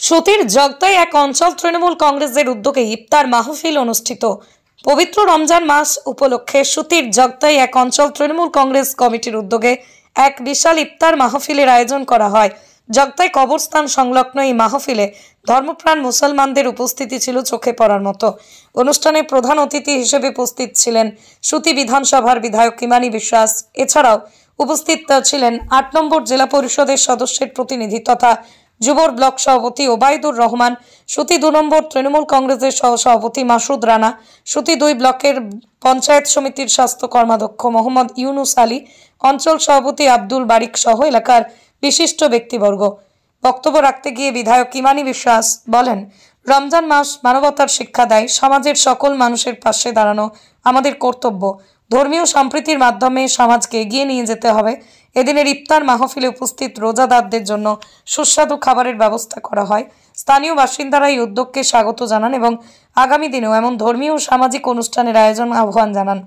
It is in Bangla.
সুতির জগতায় এক অঞ্চল তৃণমূল কংগ্রেসের উদ্যোগে ইফতার মাহফিল অনুষ্ঠিত। পবিত্র রমজান মাস উপলক্ষে সুতির জগতায় এক অঞ্চল তৃণমূল কংগ্রেস কমিটির উদ্যোগে এক বিশাল ইফতার মাহফিলের আয়োজন করা হয়। জগতায় কবরস্থান সংলগ্ন এই মাহফিলে ধর্মপ্রাণ মুসলমানদের উপস্থিতি ছিল চোখে পড়ার মতো। অনুষ্ঠানে প্রধান অতিথি হিসেবে উপস্থিত ছিলেন সুতি বিধানসভার বিধায়ক কিমানী বিশ্বাস। এছাড়াও উপস্থিত ছিলেন ৮ নম্বর জেলা পরিষদের সদস্যের প্রতিনিধি তথা যুবর ব্লক সভাপতি ওবায়দুর রহমান, সুতি ২ নম্বর তৃণমূল কংগ্রেসের সহসভাপতি মাসুদ রানা, সুতি ২ ব্লকের পঞ্চায়েত সমিতির স্বাস্থ্য কর্মাধ্যক্ষ মোহাম্মদ ইউনুস আলী, অঞ্চল সভাপতি আব্দুল বারিক সহ এলাকার বিশিষ্ট ব্যক্তিবর্গ। বক্তব্য রাখতে গিয়ে বিধায়ক কিমানী বিশ্বাস বলেন, রমজান মাস মানবতার শিক্ষা দেয়। সমাজের সকল মানুষের পাশে দাঁড়ানো আমাদের কর্তব্য। ধর্মীয় সম্প্রীতির মাধ্যমে সমাজকে এগিয়ে নিয়ে যেতে হবে। এদিনের ইফতার মাহফিলে উপস্থিত রোজাদারদের জন্য সুস্বাদু খাবারের ব্যবস্থা করা হয়। স্থানীয় বাসিন্দারা এই উদ্যোগকে স্বাগত জানান এবং আগামী দিনেও এমন ধর্মীয় ও সামাজিক অনুষ্ঠানের আয়োজন আহ্বান জানান।